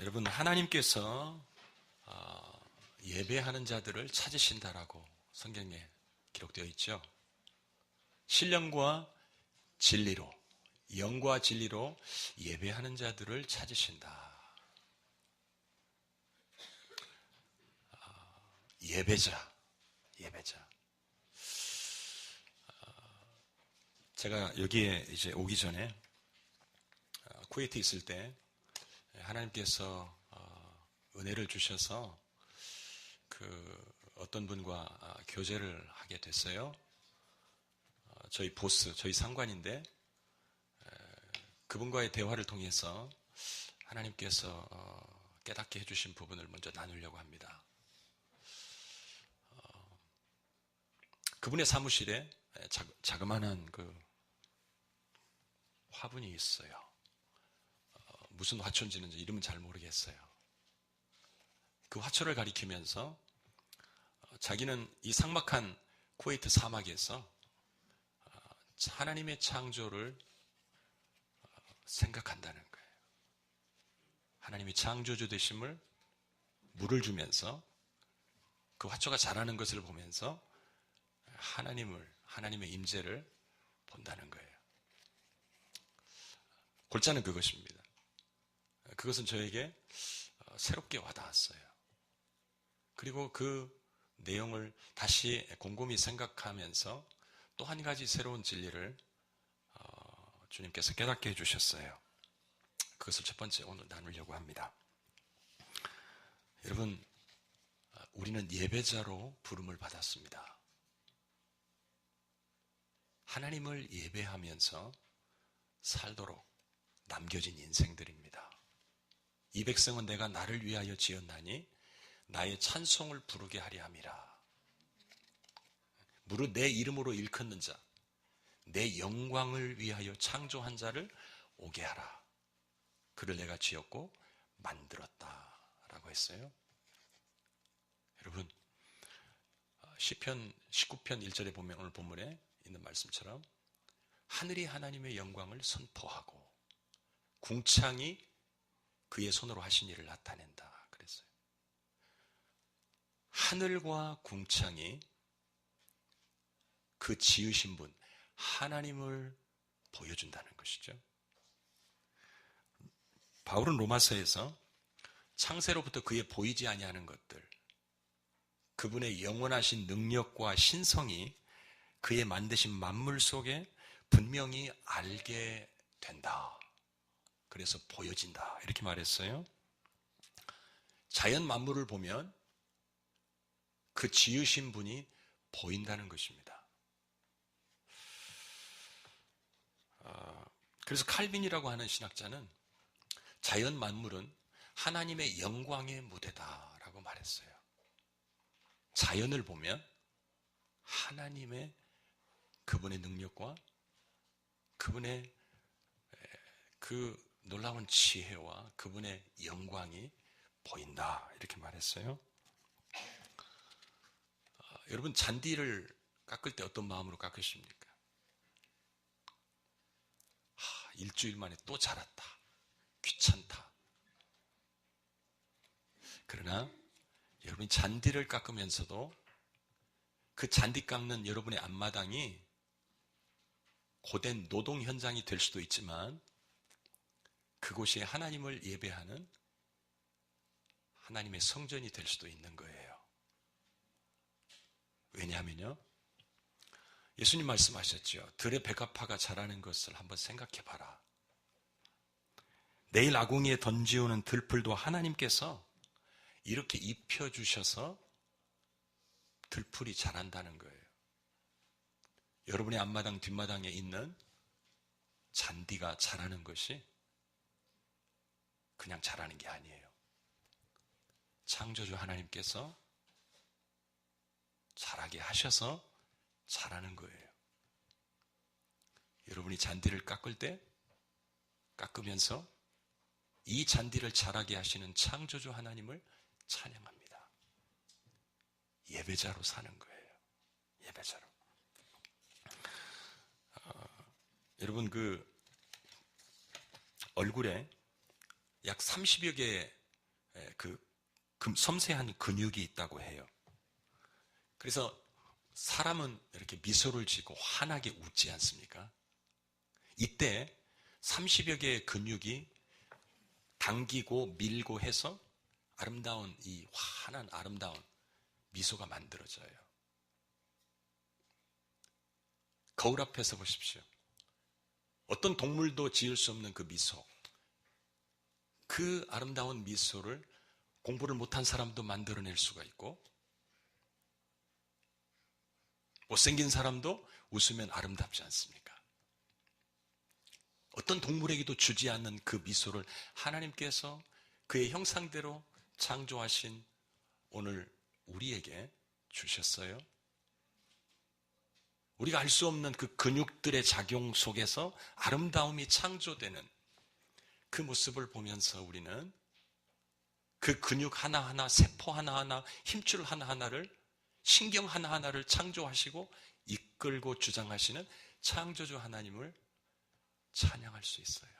여러분, 하나님께서 예배하는 자들을 찾으신다라고 성경에 기록되어 있죠. 신령과 진리로, 영과 진리로 예배하는 자들을 찾으신다. 예배자. 제가 여기에 이제 오기 전에 쿠웨이트에 있을 때 하나님께서 은혜를 주셔서 어떤 분과 교제를 하게 됐어요. 저희 보스, 저희 상관인데 그분과의 대화를 통해서 하나님께서 깨닫게 해주신 부분을 먼저 나누려고 합니다. 그분의 사무실에 자그마한 화분이 있어요. 무슨 화초인지는 이름은 잘 모르겠어요. 그 화초를 가리키면서 자기는 이 삭막한 쿠웨이트 사막에서 하나님의 창조를 생각한다는 거예요. 하나님이 창조주 되심을 물을 주면서 그 화초가 자라는 것을 보면서 하나님의 임재를 본다는 거예요. 골자는 그것입니다. 그것은 저에게 새롭게 와닿았어요. 그리고 그 내용을 다시 곰곰이 생각하면서 또 한 가지 새로운 진리를 주님께서 깨닫게 해주셨어요. 그것을 첫 번째 오늘 나누려고 합니다. 여러분, 우리는 예배자로 부름을 받았습니다. 하나님을 예배하면서 살도록 남겨진 인생들입니다. 이 백성은 내가 나를 위하여 지었나니 나의 찬송을 부르게 하려 함이라. 무릇 내 이름으로 일컫는 자, 내 영광을 위하여 창조한 자를 오게 하라. 그를 내가 지었고 만들었다 라고 했어요. 여러분, 시편 19편 1절에 보면 오늘 본문에 있는 말씀처럼 하늘이 하나님의 영광을 선포하고 궁창이 그의 손으로 하신 일을 나타낸다 그랬어요. 하늘과 궁창이 그 지으신 분 하나님을 보여준다는 것이죠. 바울은 로마서에서 창세로부터 그의 보이지 아니하는 것들, 그분의 영원하신 능력과 신성이 그의 만드신 만물 속에 분명히 알게 된다. 그래서 보여진다. 이렇게 말했어요. 자연 만물을 보면 그 지으신 분이 보인다는 것입니다. 그래서 칼빈이라고 하는 신학자는 자연 만물은 하나님의 영광의 무대다라고 말했어요. 자연을 보면 하나님의 그분의 능력과 그분의 그 놀라운 지혜와 그분의 영광이 보인다 이렇게 말했어요. 여러분, 잔디를 깎을 때 어떤 마음으로 깎으십니까? 일주일 만에 또 자랐다. 귀찮다. 그러나 여러분이 잔디를 깎으면서도 그 잔디 깎는 여러분의 앞마당이 고된 노동 현장이 될 수도 있지만 그곳이 하나님을 예배하는 하나님의 성전이 될 수도 있는 거예요. 왜냐하면요, 예수님 말씀하셨죠. 들의 백합화가 자라는 것을 한번 생각해봐라. 내일 아궁이에 던지오는 들풀도 하나님께서 이렇게 입혀주셔서 들풀이 자란다는 거예요. 여러분의 앞마당 뒷마당에 있는 잔디가 자라는 것이 그냥 자라는 게 아니에요. 창조주 하나님께서 자라게 하셔서 자라는 거예요. 여러분이 잔디를 깎을 때 깎으면서 이 잔디를 자라게 하시는 창조주 하나님을 찬양합니다. 예배자로 사는 거예요. 예배자로. 여러분, 얼굴에 약 30여 개의 섬세한 근육이 있다고 해요. 그래서 사람은 이렇게 미소를 지고 환하게 웃지 않습니까? 이때 30여 개의 근육이 당기고 밀고 해서 아름다운 이 환한 아름다운 미소가 만들어져요. 거울 앞에서 보십시오. 어떤 동물도 지을 수 없는 그 미소, 그 아름다운 미소를 공부를 못한 사람도 만들어낼 수가 있고, 못생긴 사람도 웃으면 아름답지 않습니까? 어떤 동물에게도 주지 않는 그 미소를 하나님께서 그의 형상대로 창조하신 오늘 우리에게 주셨어요. 우리가 알 수 없는 그 근육들의 작용 속에서 아름다움이 창조되는 그 모습을 보면서 우리는 그 근육 하나하나, 세포 하나하나, 힘줄 하나하나를, 신경 하나하나를 창조하시고 이끌고 주장하시는 창조주 하나님을 찬양할 수 있어요.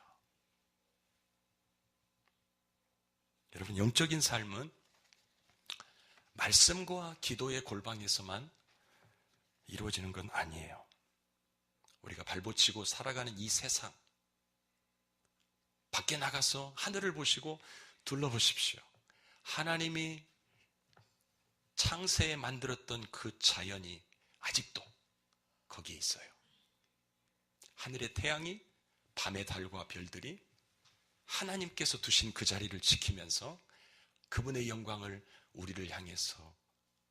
여러분, 영적인 삶은 말씀과 기도의 골방에서만 이루어지는 건 아니에요. 우리가 발붙이고 살아가는 이 세상, 밖에 나가서 하늘을 보시고 둘러보십시오. 하나님이 창세에 만들었던 그 자연이 아직도 거기에 있어요. 하늘의 태양이, 밤의 달과 별들이 하나님께서 두신 그 자리를 지키면서 그분의 영광을 우리를 향해서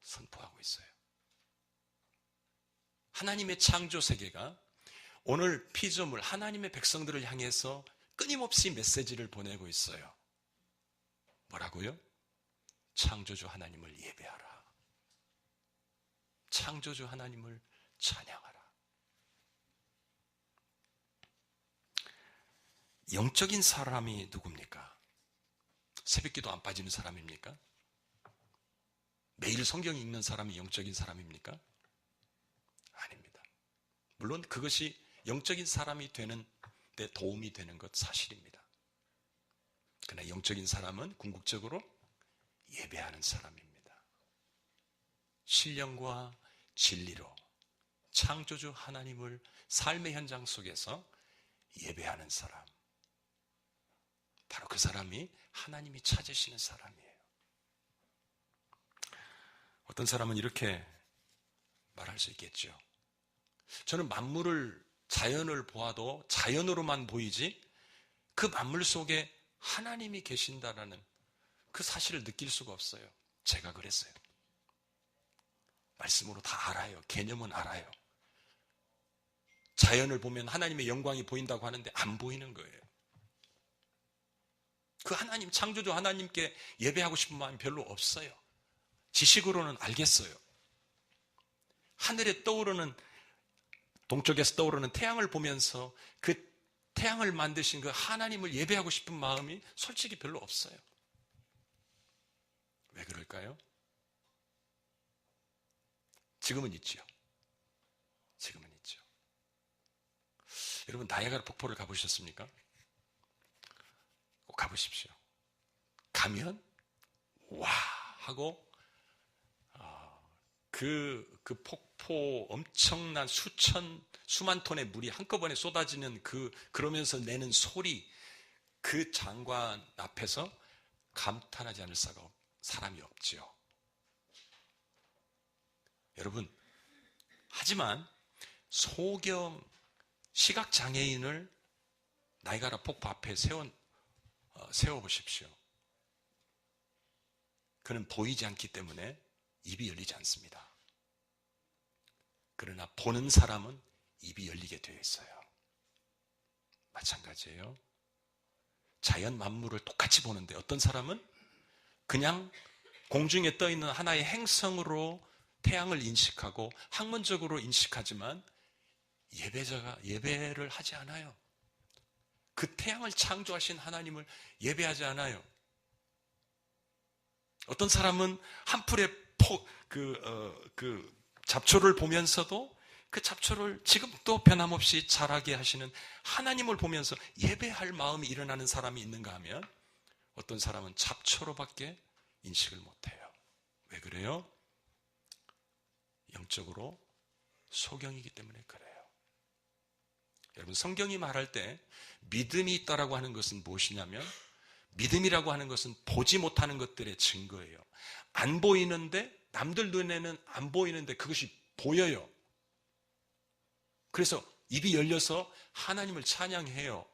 선포하고 있어요. 하나님의 창조 세계가 오늘 피조물, 하나님의 백성들을 향해서 끊임없이 메시지를 보내고 있어요. 뭐라고요? 창조주 하나님을 예배하라. 창조주 하나님을 찬양하라. 영적인 사람이 누굽니까? 새벽기도 안 빠지는 사람입니까? 매일 성경 읽는 사람이 영적인 사람입니까? 아닙니다. 물론 그것이 영적인 사람이 되는 데 도움이 되는 것 사실입니다. 그러나 영적인 사람은 궁극적으로 예배하는 사람입니다. 신령과 진리로 창조주 하나님을 삶의 현장 속에서 예배하는 사람, 바로 그 사람이 하나님이 찾으시는 사람이에요. 어떤 사람은 이렇게 말할 수 있겠죠. 저는 만물을, 자연을 보아도 자연으로만 보이지 그 만물 속에 하나님이 계신다라는 그 사실을 느낄 수가 없어요. 제가 그랬어요. 말씀으로 다 알아요. 개념은 알아요. 자연을 보면 하나님의 영광이 보인다고 하는데 안 보이는 거예요. 그 하나님, 창조주 하나님께 예배하고 싶은 마음이 별로 없어요. 지식으로는 알겠어요. 하늘에 떠오르는, 동쪽에서 떠오르는 태양을 보면서 그 태양을 만드신 그 하나님을 예배하고 싶은 마음이 솔직히 별로 없어요. 왜 그럴까요? 지금은 있죠. 지금은 있죠. 여러분, 나이아가라 폭포를 가보셨습니까? 꼭 가보십시오. 가면 와 하고 그 폭포 엄청난 수만 톤의 물이 한꺼번에 쏟아지는 그러면서 내는 소리, 그 장관 앞에서 감탄하지 않을 사람이 없지요. 여러분, 하지만 소경 시각장애인을 나이아가라 폭포 앞에 세워보십시오. 그는 보이지 않기 때문에 입이 열리지 않습니다. 그러나 보는 사람은 입이 열리게 되어 있어요. 마찬가지예요. 자연 만물을 똑같이 보는데 어떤 사람은 그냥 공중에 떠 있는 하나의 행성으로 태양을 인식하고 학문적으로 인식하지만 예배를 하지 않아요. 그 태양을 창조하신 하나님을 예배하지 않아요. 어떤 사람은 한 풀의 잡초를 보면서도 그 잡초를 지금도 변함없이 자라게 하시는 하나님을 보면서 예배할 마음이 일어나는 사람이 있는가 하면 어떤 사람은 잡초로밖에 인식을 못해요. 왜 그래요? 영적으로 소경이기 때문에 그래요. 여러분, 성경이 말할 때 믿음이 있다라고 하는 것은 무엇이냐면, 믿음이라고 하는 것은 보지 못하는 것들의 증거예요. 안 보이는데, 남들 눈에는 안 보이는데 그것이 보여요. 그래서 입이 열려서 하나님을 찬양해요.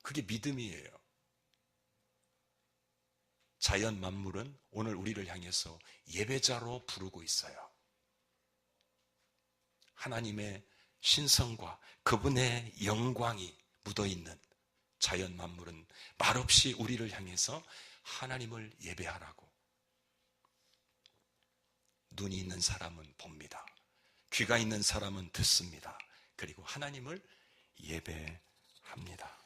그게 믿음이에요. 자연 만물은 오늘 우리를 향해서 예배자로 부르고 있어요. 하나님의 신성과 그분의 영광이 묻어있는 자연 만물은 말없이 우리를 향해서 하나님을 예배하라고. 눈이 있는 사람은 봅니다. 귀가 있는 사람은 듣습니다. 그리고 하나님을 예배합니다.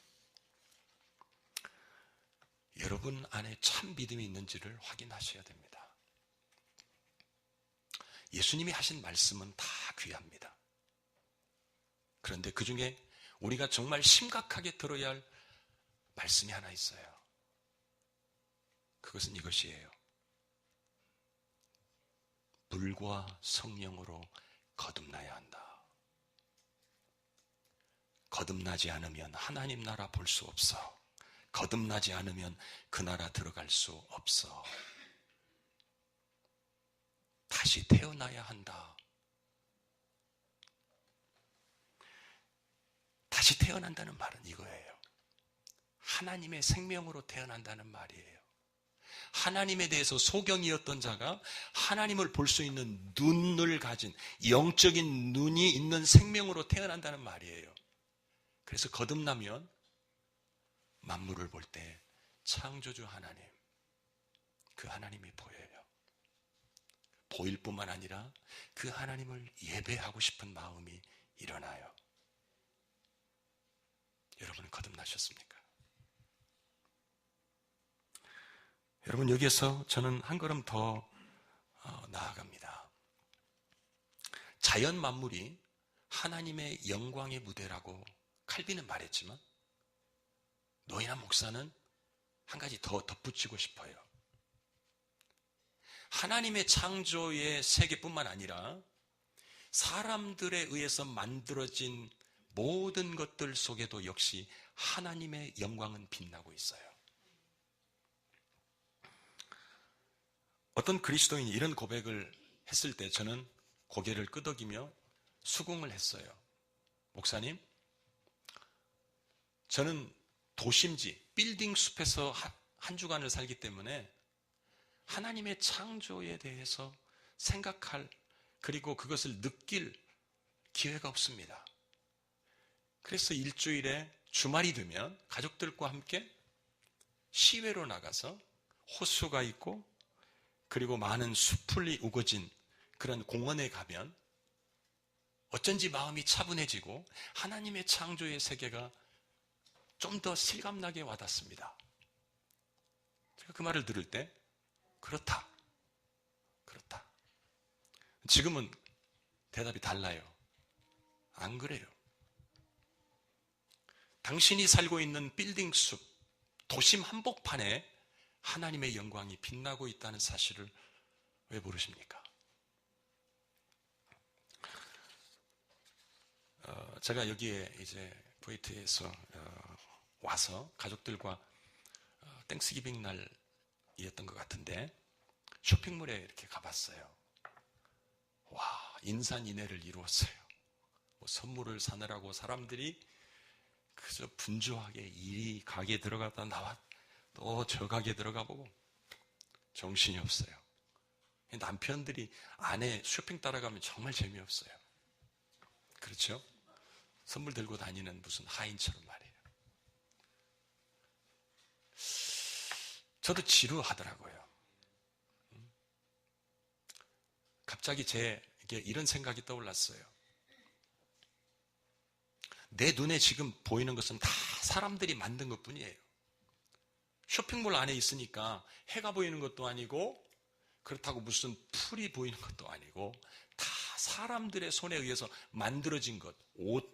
여러분 안에 참 믿음이 있는지를 확인하셔야 됩니다. 예수님이 하신 말씀은 다 귀합니다. 그런데 그 중에 우리가 정말 심각하게 들어야 할 말씀이 하나 있어요. 그것은 이것이에요. 불과 성령으로 거듭나야 한다. 거듭나지 않으면 하나님 나라 볼 수 없어. 거듭나지 않으면 그 나라 들어갈 수 없어. 다시 태어나야 한다. 다시 태어난다는 말은 이거예요. 하나님의 생명으로 태어난다는 말이에요. 하나님에 대해서 소경이었던 자가 하나님을 볼 수 있는 눈을 가진 영적인 눈이 있는 생명으로 태어난다는 말이에요. 그래서 거듭나면 만물을 볼 때 창조주 하나님, 그 하나님이 보여요. 보일 뿐만 아니라 그 하나님을 예배하고 싶은 마음이 일어나요. 여러분 거듭나셨습니까? 여러분, 여기에서 저는 한 걸음 더 나아갑니다. 자연 만물이 하나님의 영광의 무대라고 칼빈은 말했지만, 노인한 목사는 한 가지 더 덧붙이고 싶어요. 하나님의 창조의 세계뿐만 아니라 사람들에 의해서 만들어진 모든 것들 속에도 역시 하나님의 영광은 빛나고 있어요. 어떤 그리스도인이 이런 고백을 했을 때 저는 고개를 끄덕이며 수긍을 했어요. 목사님, 저는 도심지, 빌딩 숲에서 한 주간을 살기 때문에 하나님의 창조에 대해서 생각할, 그리고 그것을 느낄 기회가 없습니다. 그래서 일주일에 주말이 되면 가족들과 함께 시외로 나가서 호수가 있고 그리고 많은 수풀이 우거진 그런 공원에 가면 어쩐지 마음이 차분해지고 하나님의 창조의 세계가 좀 더 실감나게 와닿습니다. 제가 그 말을 들을 때 그렇다. 지금은 대답이 달라요. 안 그래요. 당신이 살고 있는 빌딩 숲, 도심 한복판에 하나님의 영광이 빛나고 있다는 사실을 왜 모르십니까? 제가 여기에 이제 쿠웨이트에서 와서 가족들과 땡스기빙 날이었던 것 같은데 쇼핑몰에 이렇게 가봤어요. 와, 인산인해를 이루었어요. 뭐 선물을 사느라고 사람들이 그저 분주하게 이 가게 들어갔다 나와 또 저 가게 들어가 보고 정신이 없어요. 남편들이 아내 쇼핑 따라가면 정말 재미없어요. 그렇죠? 선물 들고 다니는 무슨 하인처럼 말이에요. 저도 지루하더라고요. 갑자기 제게 이런 생각이 떠올랐어요. 내 눈에 지금 보이는 것은 다 사람들이 만든 것뿐이에요. 쇼핑몰 안에 있으니까 해가 보이는 것도 아니고 그렇다고 무슨 풀이 보이는 것도 아니고 다 사람들의 손에 의해서 만들어진 것, 옷,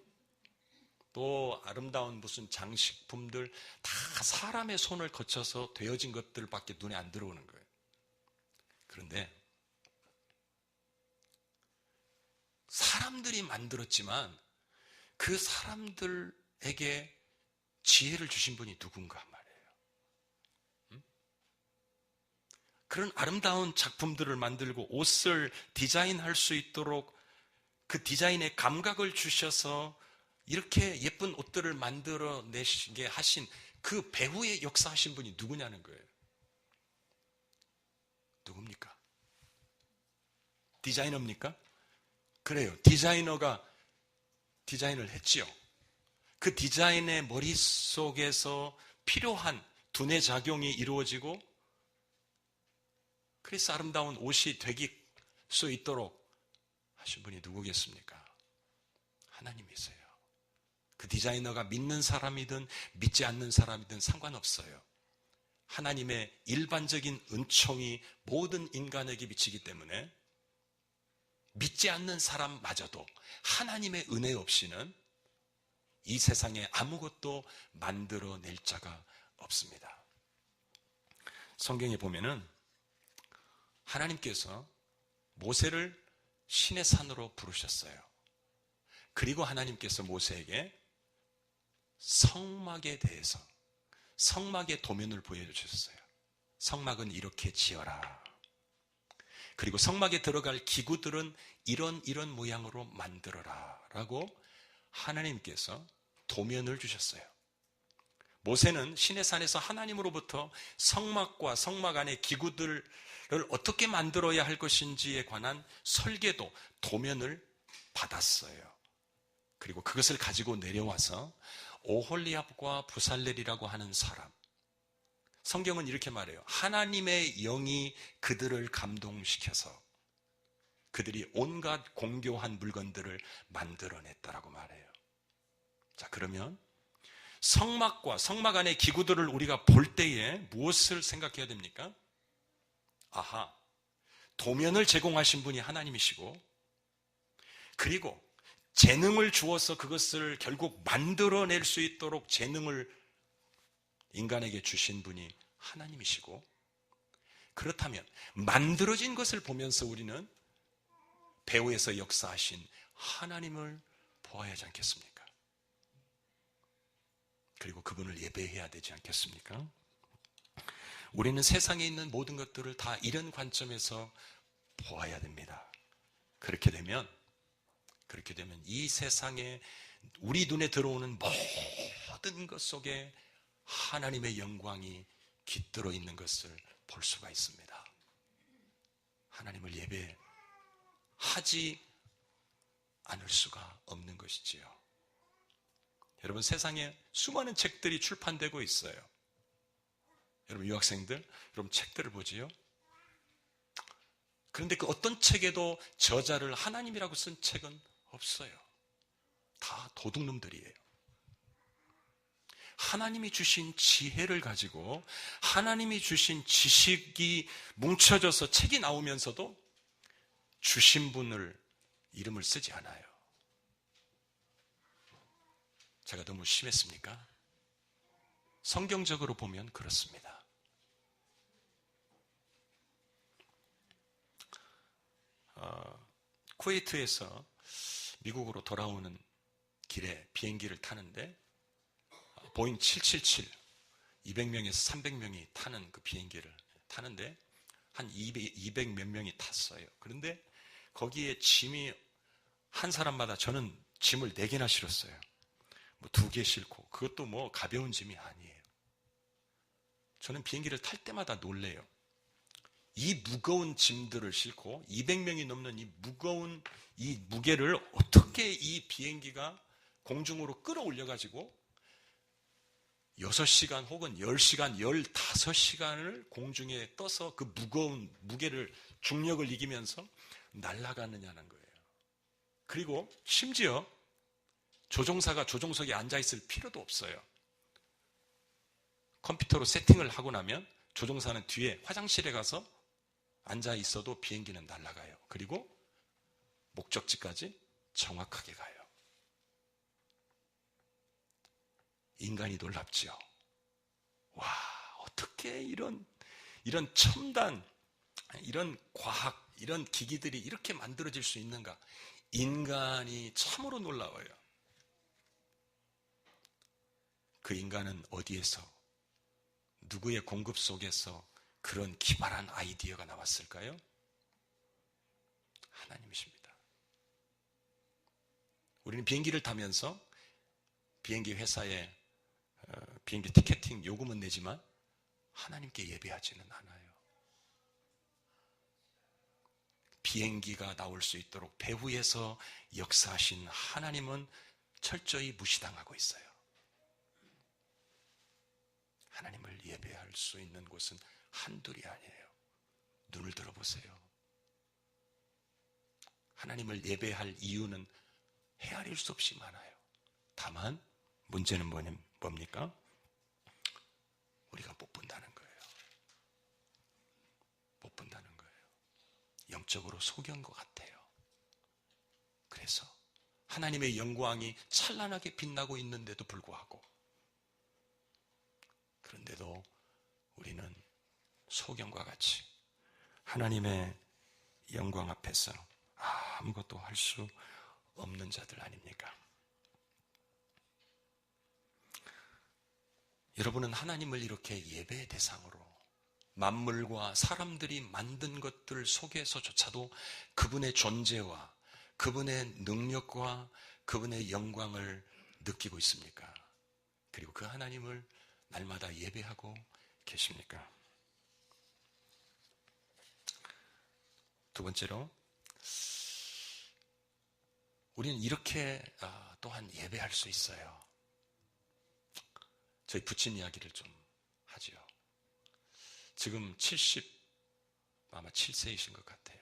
또 아름다운 무슨 장식품들 다 사람의 손을 거쳐서 되어진 것들밖에 눈에 안 들어오는 거예요. 그런데 사람들이 만들었지만 그 사람들에게 지혜를 주신 분이 누군가 말이에요. 그런 아름다운 작품들을 만들고 옷을 디자인할 수 있도록 그 디자인의 감각을 주셔서 이렇게 예쁜 옷들을 만들어내시게 하신 그 배후에 역사하신 분이 누구냐는 거예요. 누굽니까? 디자이너입니까? 그래요. 디자이너가 디자인을 했지요. 그 디자인의 머릿속에서 필요한 두뇌 작용이 이루어지고 그래서 아름다운 옷이 되기 수 있도록 하신 분이 누구겠습니까? 하나님이세요. 그 디자이너가 믿는 사람이든 믿지 않는 사람이든 상관없어요. 하나님의 일반적인 은총이 모든 인간에게 미치기 때문에 믿지 않는 사람마저도 하나님의 은혜 없이는 이 세상에 아무것도 만들어낼 자가 없습니다. 성경에 보면은 하나님께서 모세를 신의 산으로 부르셨어요. 그리고 하나님께서 모세에게 성막에 대해서 성막의 도면을 보여주셨어요. 성막은 이렇게 지어라. 그리고 성막에 들어갈 기구들은 이런 모양으로 만들어라 라고 하나님께서 도면을 주셨어요. 모세는 신의 산에서 하나님으로부터 성막과 성막 안의 기구들을 어떻게 만들어야 할 것인지에 관한 설계도, 도면을 받았어요. 그리고 그것을 가지고 내려와서 오홀리압과 부살렐이라고 하는 사람, 성경은 이렇게 말해요. 하나님의 영이 그들을 감동시켜서 그들이 온갖 공교한 물건들을 만들어냈다라고 말해요. 자, 그러면 성막과 성막 안의 기구들을 우리가 볼 때에 무엇을 생각해야 됩니까? 아하, 도면을 제공하신 분이 하나님이시고, 그리고 재능을 주어서 그것을 결국 만들어낼 수 있도록 재능을 인간에게 주신 분이 하나님이시고, 그렇다면 만들어진 것을 보면서 우리는 배후에서 역사하신 하나님을 보아야 하지 않겠습니까? 그리고 그분을 예배해야 되지 않겠습니까? 우리는 세상에 있는 모든 것들을 다 이런 관점에서 보아야 됩니다. 그렇게 되면 이 세상에 우리 눈에 들어오는 모든 것 속에 하나님의 영광이 깃들어 있는 것을 볼 수가 있습니다. 하나님을 예배하지 않을 수가 없는 것이지요. 여러분, 세상에 수많은 책들이 출판되고 있어요. 여러분, 유학생들, 여러분 책들을 보지요. 그런데 그 어떤 책에도 저자를 하나님이라고 쓴 책은 없어요. 다 도둑놈들이에요. 하나님이 주신 지혜를 가지고 하나님이 주신 지식이 뭉쳐져서 책이 나오면서도 주신 분을 이름을 쓰지 않아요. 제가 너무 심했습니까? 성경적으로 보면 그렇습니다. 쿠웨이트에서 미국으로 돌아오는 길에 비행기를 타는데 보잉 777 200명에서 300명이 타는 그 비행기를 타는데 한 200 몇 명이 탔어요. 그런데 거기에 짐이 한 사람마다, 저는 짐을 4개나 실었어요. 뭐 2개 싣고, 그것도 뭐 가벼운 짐이 아니에요. 저는 비행기를 탈 때마다 놀래요. 이 무거운 짐들을 싣고 200명이 넘는 이 무거운 이 무게를 어떻게 이 비행기가 공중으로 끌어올려가지고 6시간 혹은 10시간, 15시간을 공중에 떠서 그 무거운 무게를, 중력을 이기면서 날아가느냐는 거예요. 그리고 심지어 조종사가 조종석에 앉아있을 필요도 없어요. 컴퓨터로 세팅을 하고 나면 조종사는 뒤에 화장실에 가서 앉아있어도 비행기는 날아가요. 그리고 목적지까지 정확하게 가요. 인간이 놀랍지요. 와, 어떻게 이런 첨단, 이런 과학, 이런 기기들이 이렇게 만들어질 수 있는가? 인간이 참으로 놀라워요. 그 인간은 어디에서, 누구의 공급 속에서 그런 기발한 아이디어가 나왔을까요? 하나님이십니다. 우리는 비행기를 타면서 비행기 회사에 비행기 티켓팅 요금은 내지만 하나님께 예배하지는 않아요. 비행기가 나올 수 있도록 배후에서 역사하신 하나님은 철저히 무시당하고 있어요. 하나님을 예배할 수 있는 곳은 한둘이 아니에요. 눈을 들어보세요. 하나님을 예배할 이유는 헤아릴 수 없이 많아요. 다만 문제는 뭡니까? 우리가 못 본다는 거예요. 못 본다는 거예요. 영적으로 속여온 것 같아요. 그래서 하나님의 영광이 찬란하게 빛나고 있는데도 불구하고, 그런데도 우리는 소경과 같이 하나님의 영광 앞에서 아무것도 할 수 없는 자들 아닙니까? 여러분은 하나님을 이렇게 예배의 대상으로 만물과 사람들이 만든 것들 속에서조차도 그분의 존재와 그분의 능력과 그분의 영광을 느끼고 있습니까? 그리고 그 하나님을 날마다 예배하고 계십니까? 두 번째로, 우리는 이렇게 또한 예배할 수 있어요. 저희 부친 이야기를 좀 하지요. 지금 아마 7세이신 것 같아요.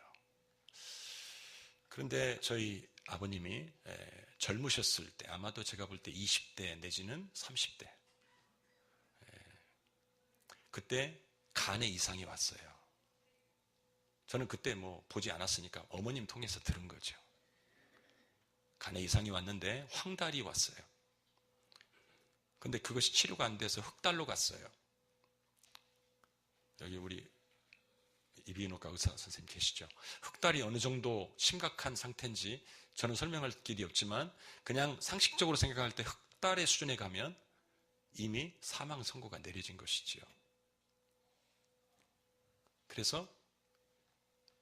그런데 저희 아버님이 젊으셨을 때, 아마도 제가 볼 때 20대 내지는 30대, 그때 간에 이상이 왔어요. 저는 그때 보지 않았으니까 어머님 통해서 들은 거죠. 간에 이상이 왔는데 황달이 왔어요. 근데 그것이 치료가 안 돼서 흑달로 갔어요. 여기 우리 이비인후과 의사 선생님 계시죠? 흑달이 어느 정도 심각한 상태인지 저는 설명할 길이 없지만 그냥 상식적으로 생각할 때 흑달의 수준에 가면 이미 사망 선고가 내려진 것이지요. 그래서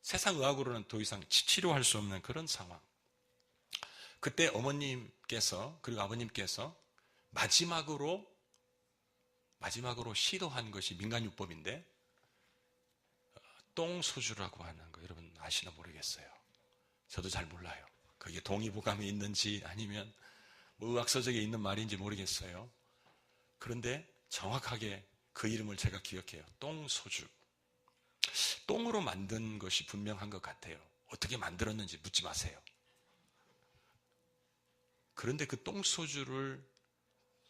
세상 의학으로는 더 이상 치료할 수 없는 그런 상황. 그때 어머님께서 그리고 아버님께서 마지막으로 시도한 것이 민간요법인데 똥소주라고 하는 거 여러분 아시나 모르겠어요. 저도 잘 몰라요. 그게 동의보감이 있는지 아니면 의학서적에 있는 말인지 모르겠어요. 그런데 정확하게 그 이름을 제가 기억해요. 똥소주. 똥으로 만든 것이 분명한 것 같아요. 어떻게 만들었는지 묻지 마세요. 그런데 그 똥소주를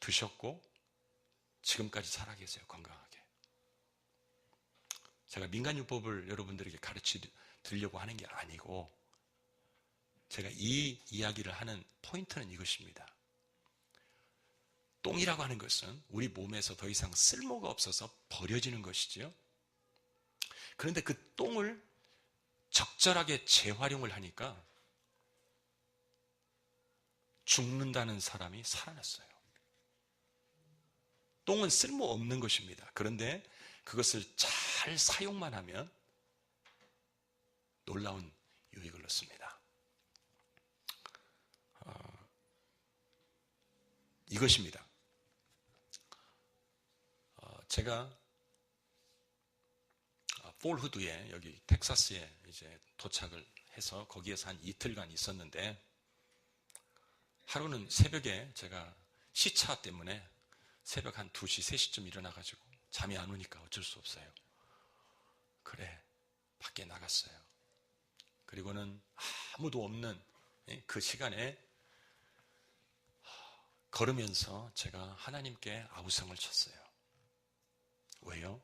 드셨고 지금까지 살아계세요. 건강하게. 제가 민간요법을 여러분들에게 가르치려고 하는 게 아니고 제가 이 이야기를 하는 포인트는 이것입니다. 똥이라고 하는 것은 우리 몸에서 더 이상 쓸모가 없어서 버려지는 것이지요. 그런데 그 똥을 적절하게 재활용을 하니까 죽는다는 사람이 살아났어요. 똥은 쓸모없는 것입니다. 그런데 그것을 잘 사용만 하면 놀라운 유익을 얻습니다. 이것입니다. 제가 폴후드에 여기 텍사스에 이제 도착을 해서 거기에서 한 이틀간 있었는데 하루는 새벽에 제가 시차 때문에 새벽 한 2시, 3시쯤 일어나가지고 잠이 안 오니까 어쩔 수 없어요. 그래, 밖에 나갔어요. 그리고는 아무도 없는 그 시간에 걸으면서 제가 하나님께 아우성을 쳤어요. 왜요?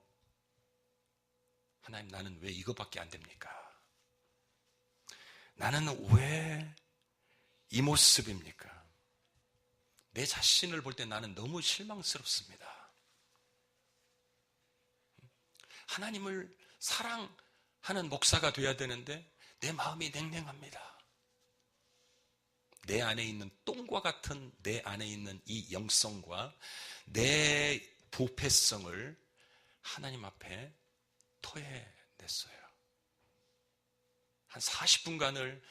하나님, 나는 왜 이것밖에 안 됩니까? 나는 왜 이 모습입니까? 내 자신을 볼 때 나는 너무 실망스럽습니다. 하나님을 사랑하는 목사가 되어야 되는데 내 마음이 냉랭합니다. 내 안에 있는 똥과 같은 내 안에 있는 이 영성과 내 부패성을 하나님 앞에 토해냈어요. 한 40분간을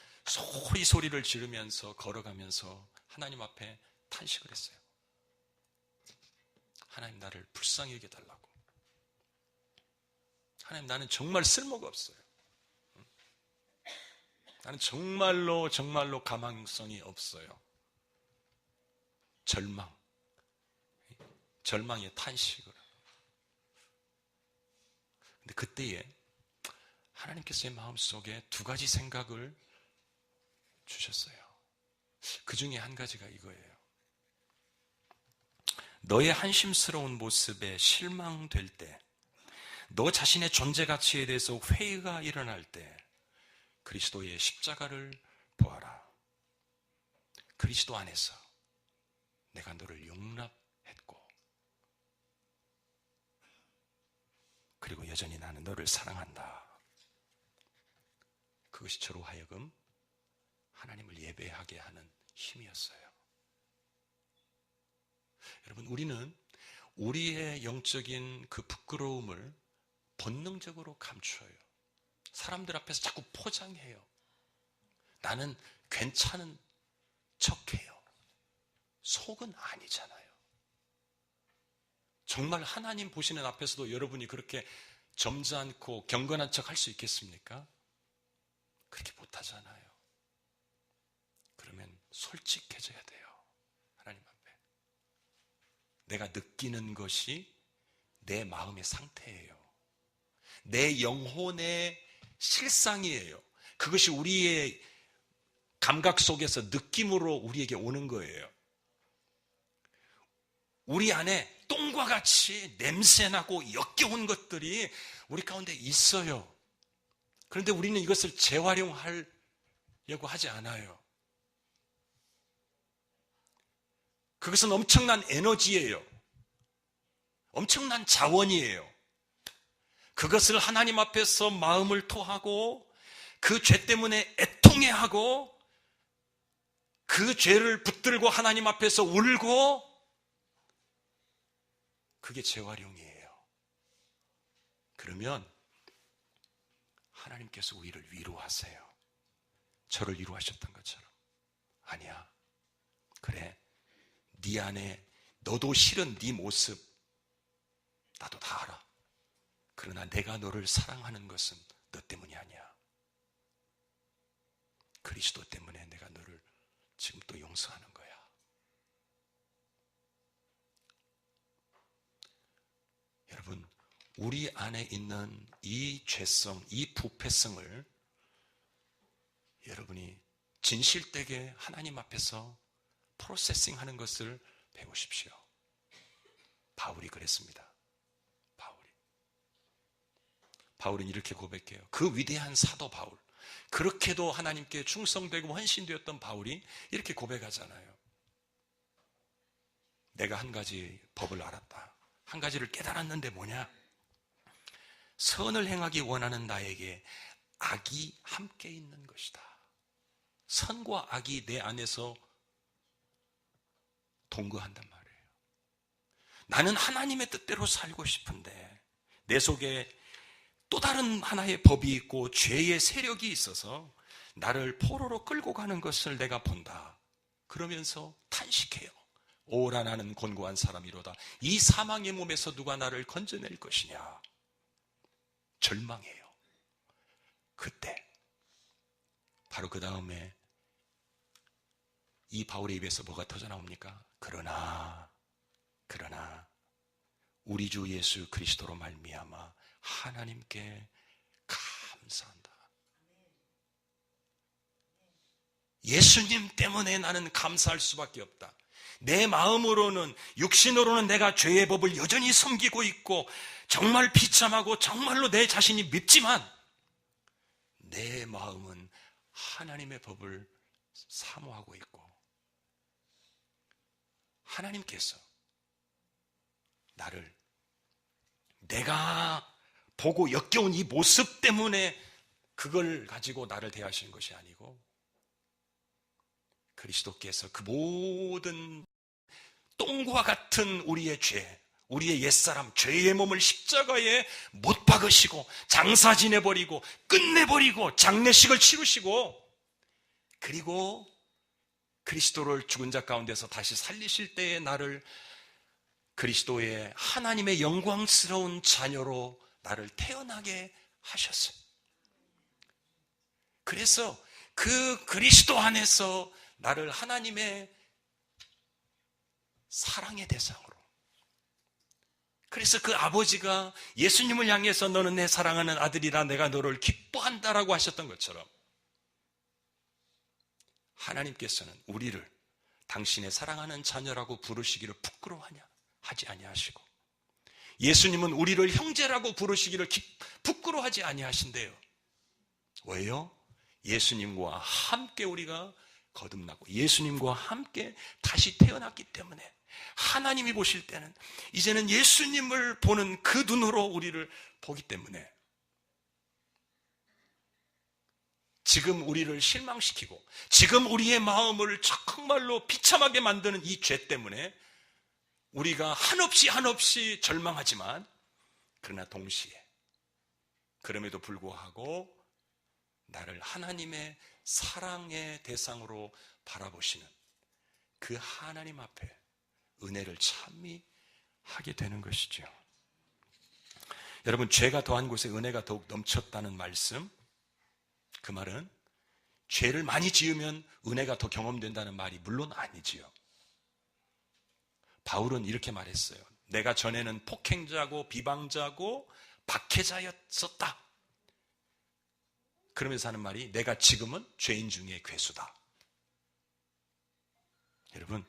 소리를 지르면서 걸어가면서 하나님 앞에 탄식을 했어요. 하나님, 나를 불쌍히 여겨달라고. 하나님, 나는 정말 쓸모가 없어요. 나는 정말로 가망성이 없어요. 절망의 탄식을. 근데 그때에 하나님께서 제 마음속에 두 가지 생각을 주셨어요. 그 중에 한 가지가 이거예요. 너의 한심스러운 모습에 실망될 때, 너 자신의 존재 가치에 대해서 회의가 일어날 때 그리스도의 십자가를 보아라. 그리스도 안에서 내가 너를 용납했고, 그리고 여전히 나는 너를 사랑한다. 그것이 저로 하여금 하나님을 예배하게 하는 힘이었어요. 여러분, 우리는 우리의 영적인 그 부끄러움을 본능적으로 감추어요. 사람들 앞에서 자꾸 포장해요. 나는 괜찮은 척해요. 속은 아니잖아요. 정말 하나님 보시는 앞에서도 여러분이 그렇게 점잖고 경건한 척 할 수 있겠습니까? 그렇게 못하잖아요. 그러면 솔직해져야 돼요. 하나님 앞에. 내가 느끼는 것이 내 마음의 상태예요. 내 영혼의 실상이에요. 그것이 우리의 감각 속에서 느낌으로 우리에게 오는 거예요. 우리 안에 똥과 같이 냄새나고 역겨운 것들이 우리 가운데 있어요. 그런데 우리는 이것을 재활용하려고 하지 않아요. 그것은 엄청난 에너지예요. 엄청난 자원이에요. 그것을 하나님 앞에서 마음을 토하고 그 죄 때문에 애통해하고 그 죄를 붙들고 하나님 앞에서 울고, 그게 재활용이에요. 그러면 하나님께서 우리를 위로하세요. 저를 위로하셨던 것처럼. 아니야. 그래. 네 안에 너도 싫은 네 모습 나도 다 알아. 그러나 내가 너를 사랑하는 것은 너 때문이 아니야. 그리스도 때문에 내가 너를 지금 또 용서하는 거야. 여러분, 우리 안에 있는 이 죄성, 이 부패성을 여러분이 진실되게 하나님 앞에서 프로세싱하는 것을 배우십시오. 바울이 그랬습니다. 바울은 이렇게 고백해요. 그 위대한 사도 바울, 그렇게도 하나님께 충성되고 헌신되었던 바울이 이렇게 고백하잖아요. 내가 한 가지 법을 알았다. 한 가지를 깨달았는데 뭐냐? 선을 행하기 원하는 나에게 악이 함께 있는 것이다. 선과 악이 내 안에서 동거한단 말이에요. 나는 하나님의 뜻대로 살고 싶은데 내 속에 또 다른 하나의 법이 있고 죄의 세력이 있어서 나를 포로로 끌고 가는 것을 내가 본다. 그러면서 탄식해요. 오라 나는 곤고한 사람이로다. 이 사망의 몸에서 누가 나를 건져낼 것이냐. 절망해요. 그때 바로 그 다음에 이 바울의 입에서 뭐가 터져나옵니까? 그러나 우리 주 예수 그리스도로 말미암아 하나님께 감사한다. 예수님 때문에 나는 감사할 수밖에 없다. 내 마음으로는, 육신으로는 내가 죄의 법을 여전히 섬기고 있고 정말 비참하고 정말로 내 자신이 밉지만 내 마음은 하나님의 법을 사모하고 있고 하나님께서 나를 내가 보고 역겨운 이 모습 때문에 그걸 가지고 나를 대하시는 것이 아니고 그리스도께서 그 모든 똥과 같은 우리의 죄, 우리의 옛사람, 죄의 몸을 십자가에 못 박으시고 장사 지내버리고 끝내버리고 장례식을 치르시고 그리고 그리스도를 죽은 자 가운데서 다시 살리실 때에 나를 그리스도의 하나님의 영광스러운 자녀로 나를 태어나게 하셨어요. 그래서 그 그리스도 안에서 나를 하나님의 사랑의 대상으로, 그래서 그 아버지가 예수님을 향해서 너는 내 사랑하는 아들이라 내가 너를 기뻐한다라고 하셨던 것처럼 하나님께서는 우리를 당신의 사랑하는 자녀라고 부르시기를 부끄러워하냐 하지 아니하시고 예수님은 우리를 형제라고 부르시기를 부끄러워하지 아니하신대요. 왜요? 예수님과 함께 우리가 거듭나고 예수님과 함께 다시 태어났기 때문에 하나님이 보실 때는 이제는 예수님을 보는 그 눈으로 우리를 보기 때문에 지금 우리를 실망시키고 지금 우리의 마음을 정말로 비참하게 만드는 이 죄 때문에 우리가 한없이 절망하지만 그러나 동시에 그럼에도 불구하고 나를 하나님의 사랑의 대상으로 바라보시는 그 하나님 앞에 은혜를 찬미 하게 되는 것이죠. 여러분, 죄가 더한 곳에 은혜가 더욱 넘쳤다는 말씀, 그 말은 죄를 많이 지으면 은혜가 더 경험된다는 말이 물론 아니지요. 바울은 이렇게 말했어요. 내가 전에는 폭행자고 비방자고 박해자였었다. 그러면서 하는 말이 내가 지금은 죄인 중에 괴수다. 여러분,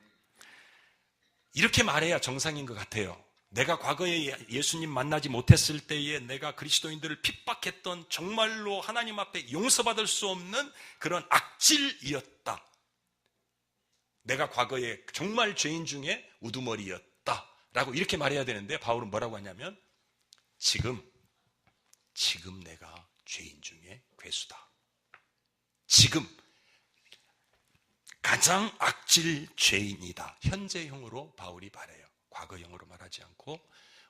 이렇게 말해야 정상인 것 같아요. 내가 과거에 예수님 만나지 못했을 때에 내가 그리스도인들을 핍박했던 정말로 하나님 앞에 용서받을 수 없는 그런 악질이었다. 내가 과거에 정말 죄인 중에 우두머리였다 라고 이렇게 말해야 되는데 바울은 뭐라고 하냐면 지금 내가 죄인 중에 괴수다. 지금 가장 악질 죄인이다. 현재형으로 바울이 말해요. 과거형으로 말하지 않고.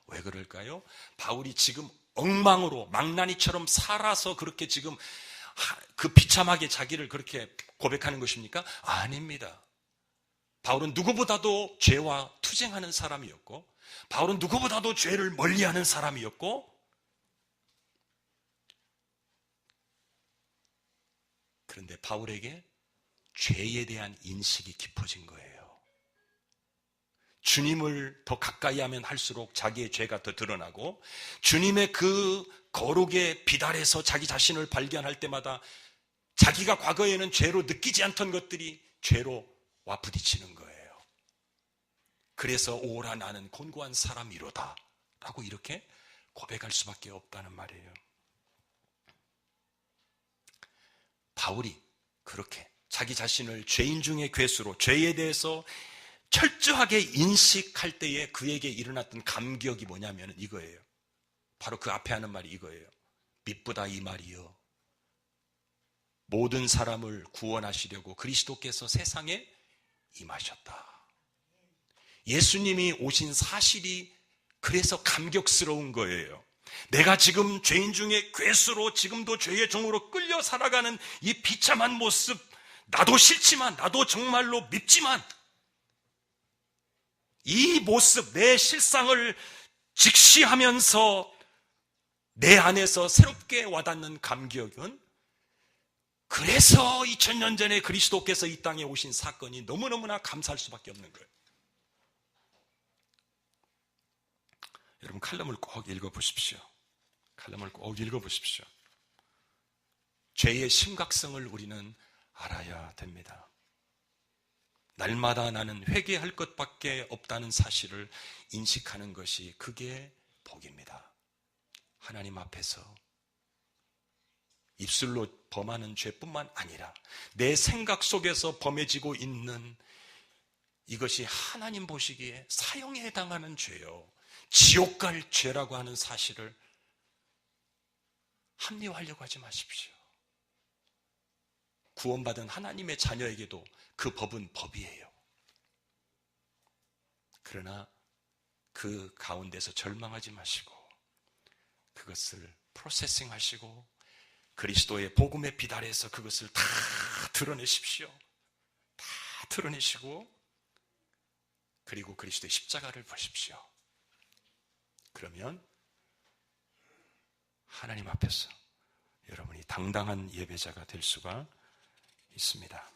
왜 그럴까요? 바울이 지금 엉망으로 망나니처럼 살아서 그렇게 지금 그 비참하게 자기를 그렇게 고백하는 것입니까? 아닙니다. 바울은 누구보다도 죄와 투쟁하는 사람이었고 바울은 누구보다도 죄를 멀리하는 사람이었고 그런데 바울에게 죄에 대한 인식이 깊어진 거예요. 주님을 더 가까이 하면 할수록 자기의 죄가 더 드러나고 주님의 그 거룩의 비달에서 자기 자신을 발견할 때마다 자기가 과거에는 죄로 느끼지 않던 것들이 죄로 와 부딪히는 거예요. 그래서 오라 나는 곤고한 사람이로다 라고 이렇게 고백할 수밖에 없다는 말이에요. 바울이 그렇게 자기 자신을 죄인 중의 괴수로 죄에 대해서 철저하게 인식할 때에 그에게 일어났던 감격이 뭐냐면 이거예요. 바로 그 앞에 하는 말이 이거예요. 미쁘다 이 말이요. 모든 사람을 구원하시려고 그리스도께서 세상에 임하셨다. 예수님이 오신 사실이 그래서 감격스러운 거예요. 내가 지금 죄인 중에 괴수로 지금도 죄의 종으로 끌려 살아가는 이 비참한 모습 나도 싫지만 나도 정말로 밉지만 이 모습 내 실상을 직시하면서 내 안에서 새롭게 와닿는 감격은 그래서 2000년 전에 그리스도께서 이 땅에 오신 사건이 너무너무나 감사할 수밖에 없는 거예요. 여러분 칼럼을 꼭 읽어보십시오. 칼럼을 꼭 읽어보십시오. 죄의 심각성을 우리는 알아야 됩니다. 날마다 나는 회개할 것밖에 없다는 사실을 인식하는 것이 그게 복입니다. 하나님 앞에서 입술로 범하는 죄뿐만 아니라 내 생각 속에서 범해지고 있는 이것이 하나님 보시기에 사형에 해당하는 죄요, 지옥 갈 죄라고 하는 사실을 합리화하려고 하지 마십시오. 구원받은 하나님의 자녀에게도 그 법은 법이에요. 그러나 그 가운데서 절망하지 마시고 그것을 프로세싱 하시고 그리스도의 복음의 비달에서 그것을 다 드러내십시오. 다 드러내시고 그리고 그리스도의 십자가를 보십시오. 그러면 하나님 앞에서 여러분이 당당한 예배자가 될 수가 있습니다.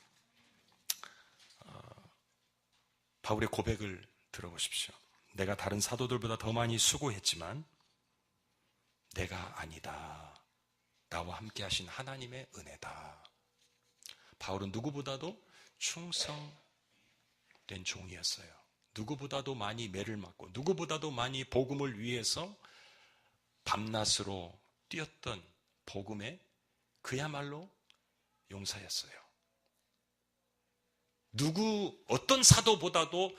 바울의 고백을 들어보십시오. 내가 다른 사도들보다 더 많이 수고했지만 내가 아니다. 나와 함께 하신 하나님의 은혜다. 바울은 누구보다도 충성된 종이었어요. 누구보다도 많이 매를 맞고 누구보다도 많이 복음을 위해서 밤낮으로 뛰었던 복음의 그야말로 용사였어요. 어떤 사도보다도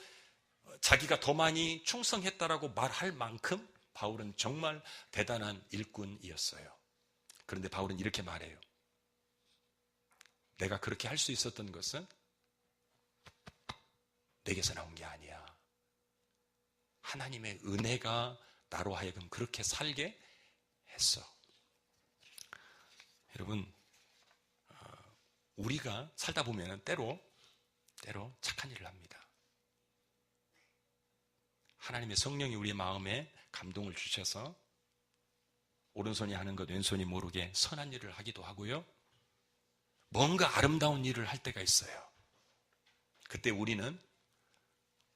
자기가 더 많이 충성했다라고 말할 만큼 바울은 정말 대단한 일꾼이었어요. 그런데 바울은 이렇게 말해요. 내가 그렇게 할 수 있었던 것은 내게서 나온 게 아니야. 하나님의 은혜가 나로 하여금 그렇게 살게 했어. 여러분, 우리가 살다 보면 때로 착한 일을 합니다. 하나님의 성령이 우리의 마음에 감동을 주셔서 오른손이 하는 것 왼손이 모르게 선한 일을 하기도 하고요. 뭔가 아름다운 일을 할 때가 있어요. 그때 우리는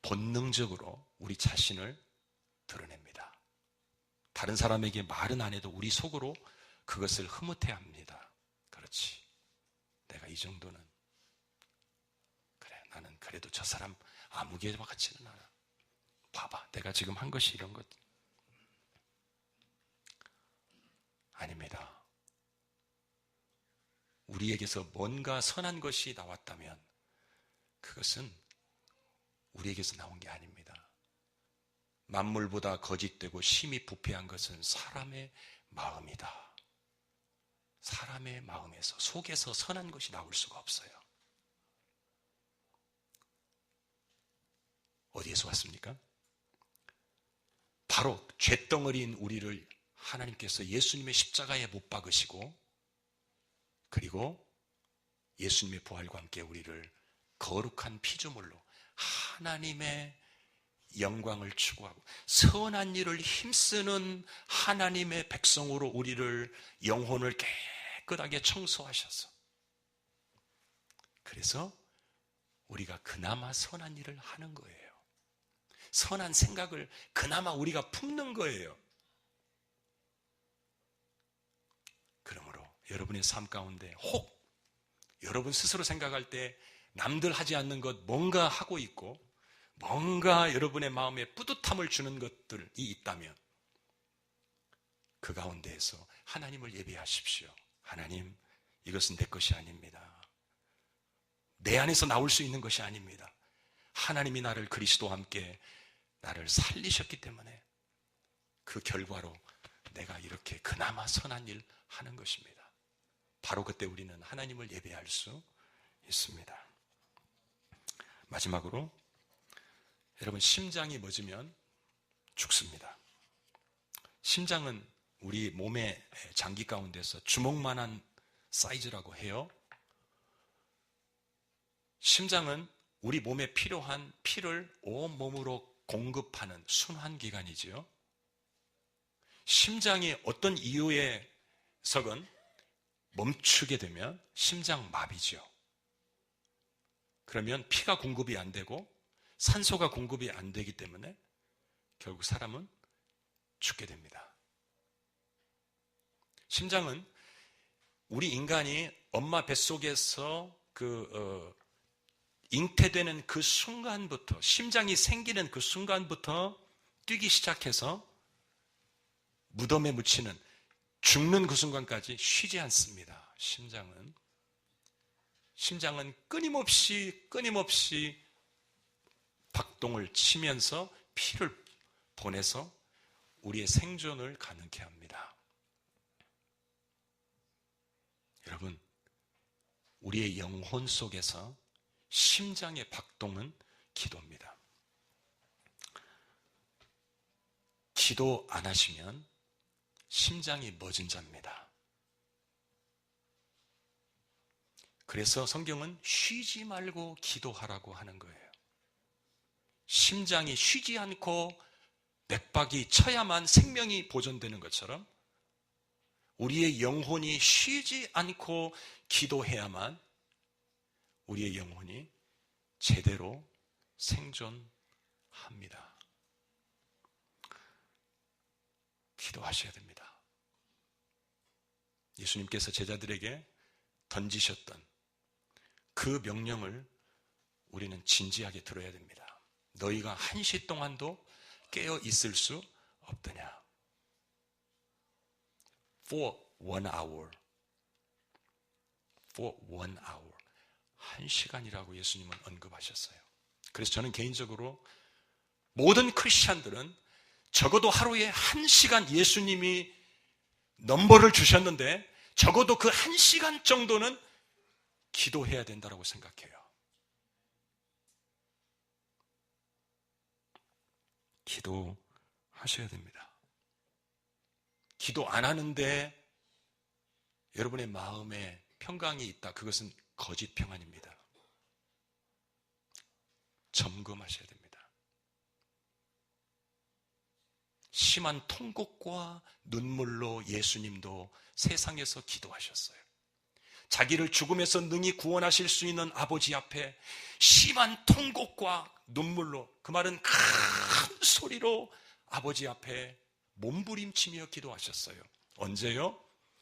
본능적으로 우리 자신을 드러냅니다. 다른 사람에게 말은 안 해도 우리 속으로 그것을 흐뭇해합니다. 그렇지. 내가 이 정도는 그래, 나는 그래도 저 사람 아무개와 같지는 않아. 봐봐, 내가 지금 한 것이 이런 것. 아닙니다. 우리에게서 뭔가 선한 것이 나왔다면 그것은 우리에게서 나온 게 아닙니다. 만물보다 거짓되고 심히 부패한 것은 사람의 마음이다. 사람의 마음에서, 속에서 선한 것이 나올 수가 없어요. 어디에서 왔습니까? 바로 쇳덩어리인 우리를 하나님께서 예수님의 십자가에 못 박으시고 그리고 예수님의 부활과 함께 우리를 거룩한 피조물로 하나님의 영광을 추구하고 선한 일을 힘쓰는 하나님의 백성으로 우리를 영혼을 깨끗하게 청소하셔서 그래서 우리가 그나마 선한 일을 하는 거예요. 선한 생각을 그나마 우리가 품는 거예요. 그러므로 여러분의 삶 가운데 혹 여러분 스스로 생각할 때 남들 하지 않는 것 뭔가 하고 있고 뭔가 여러분의 마음에 뿌듯함을 주는 것들이 있다면 그 가운데에서 하나님을 예배하십시오. 하나님, 이것은 내 것이 아닙니다. 내 안에서 나올 수 있는 것이 아닙니다. 하나님이 나를 그리스도와 함께 나를 살리셨기 때문에 그 결과로 내가 이렇게 그나마 선한 일 하는 것입니다. 바로 그때 우리는 하나님을 예배할 수 있습니다. 마지막으로 여러분, 심장이 멎으면 죽습니다. 심장은 우리 몸의 장기 가운데서 주먹만한 사이즈라고 해요. 심장은 우리 몸에 필요한 피를 온몸으로 공급하는 순환기관이지요. 심장이 어떤 이유에서건 멈추게 되면 심장마비죠. 그러면 피가 공급이 안 되고 산소가 공급이 안 되기 때문에 결국 사람은 죽게 됩니다. 심장은 우리 인간이 엄마 뱃속에서 잉태되는 그 순간부터, 심장이 생기는 그 순간부터 뛰기 시작해서 무덤에 묻히는 죽는 그 순간까지 쉬지 않습니다. 심장은 끊임없이 박동을 치면서 피를 보내서 우리의 생존을 가능케 합니다. 여러분, 우리의 영혼 속에서 심장의 박동은 기도입니다. 기도 안 하시면 심장이 멎은 자입니다. 그래서 성경은 쉬지 말고 기도하라고 하는 거예요. 심장이 쉬지 않고 맥박이 쳐야만 생명이 보존되는 것처럼 우리의 영혼이 쉬지 않고 기도해야만 우리의 영혼이 제대로 생존합니다. 기도하셔야 됩니다. 예수님께서 제자들에게 던지셨던 그 명령을 우리는 진지하게 들어야 됩니다. 너희가 1시 동안도 깨어 있을 수 없더냐. For 1 hour. For 1 hour. 1시간이라고 예수님은 언급하셨어요. 그래서 저는 개인적으로 모든 크리스찬들은 적어도 하루에 1시간 예수님이 넘버를 주셨는데 적어도 그 1시간 정도는 기도해야 된다고 생각해요. 기도하셔야 됩니다. 기도 안 하는데 여러분의 마음에 평강이 있다. 그것은 거짓 평안입니다. 점검하셔야 됩니다. 심한 통곡과 눈물로 예수님도 세상에서 기도하셨어요. 자기를 죽음에서 능히 구원하실 수 있는 아버지 앞에 심한 통곡과 눈물로, 그 말은 큰 소리로 아버지 앞에 몸부림치며 기도하셨어요. 언제요?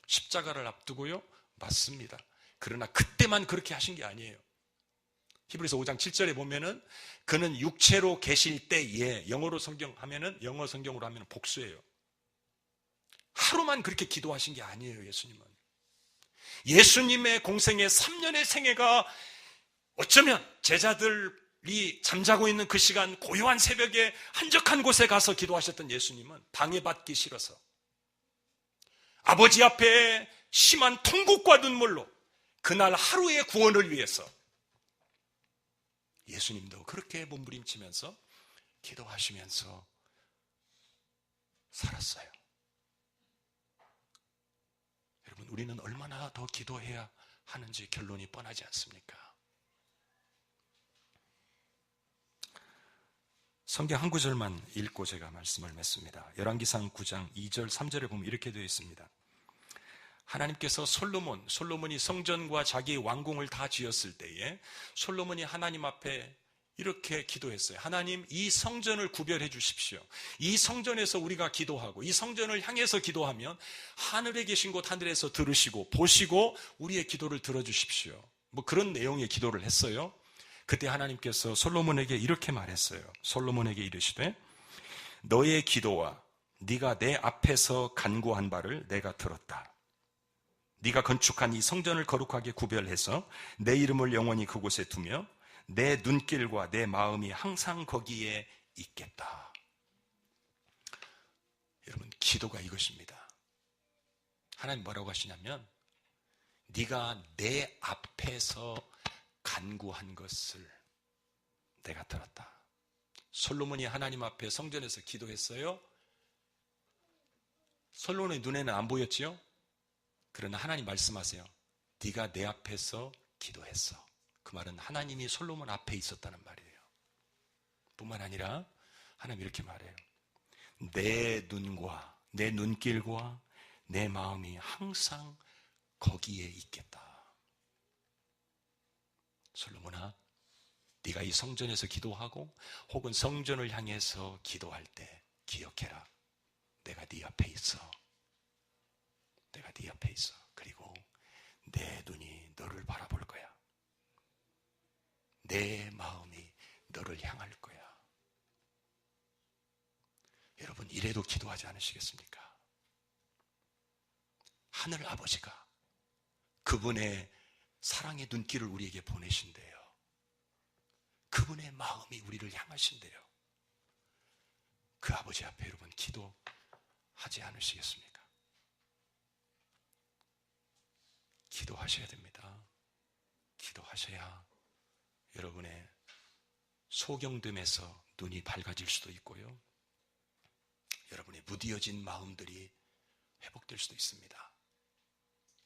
십자가를 앞두고요? 맞습니다. 그러나 그때만 그렇게 하신 게 아니에요. 히브리서 5장 7절에 보면은 그는 육체로 계실 때에, 영어 성경으로 하면 복수예요. 하루만 그렇게 기도하신 게 아니에요, 예수님은. 예수님의 공생의 3년의 생애가 어쩌면 제자들이 잠자고 있는 그 시간, 고요한 새벽에 한적한 곳에 가서 기도하셨던 예수님은 방해받기 싫어서 아버지 앞에 심한 통곡과 눈물로 그날 하루의 구원을 위해서 예수님도 그렇게 몸부림치면서 기도하시면서 살았어요. 여러분, 우리는 얼마나 더 기도해야 하는지 결론이 뻔하지 않습니까? 성경 한 구절만 읽고 제가 말씀을 맺습니다. 열왕기상 9장 2절 3절에 보면 이렇게 되어 있습니다. 하나님께서 솔로몬이 성전과 자기의 왕궁을 다 지었을 때에 솔로몬이 하나님 앞에 이렇게 기도했어요. 하나님, 이 성전을 구별해 주십시오. 이 성전에서 우리가 기도하고 이 성전을 향해서 기도하면 하늘에 계신 곳 하늘에서 들으시고 보시고 우리의 기도를 들어주십시오. 뭐 그런 내용의 기도를 했어요. 그때 하나님께서 솔로몬에게 이렇게 말했어요. 솔로몬에게 이르시되 너의 기도와 네가 내 앞에서 간구한 바를 내가 들었다. 네가 건축한 이 성전을 거룩하게 구별해서 내 이름을 영원히 그곳에 두며 내 눈길과 내 마음이 항상 거기에 있겠다. 여러분, 기도가 이것입니다. 하나님 뭐라고 하시냐면 네가 내 앞에서 간구한 것을 내가 들었다. 솔로몬이 하나님 앞에 성전에서 기도했어요. 솔로몬의 눈에는 안 보였지요? 그러나 하나님 말씀하세요. 네가 내 앞에서 기도했어. 그 말은 하나님이 솔로몬 앞에 있었다는 말이에요. 뿐만 아니라 하나님 이렇게 말해요. 내 눈과 내 눈길과 내 마음이 항상 거기에 있겠다. 솔로몬아, 네가 이 성전에서 기도하고 혹은 성전을 향해서 기도할 때 기억해라. 내가 네 앞에 있어. 내가 네 앞에 있어. 그리고 내 눈이 너를 바라볼 거야. 내 마음이 너를 향할 거야. 여러분, 이래도 기도하지 않으시겠습니까? 하늘 아버지가 그분의 사랑의 눈길을 우리에게 보내신대요. 그분의 마음이 우리를 향하신대요. 그 아버지 앞에 여러분 기도하지 않으시겠습니까? 기도하셔야 됩니다. 기도하셔야 여러분의 소경됨에서 눈이 밝아질 수도 있고요. 여러분의 무디어진 마음들이 회복될 수도 있습니다.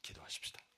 기도하십시다.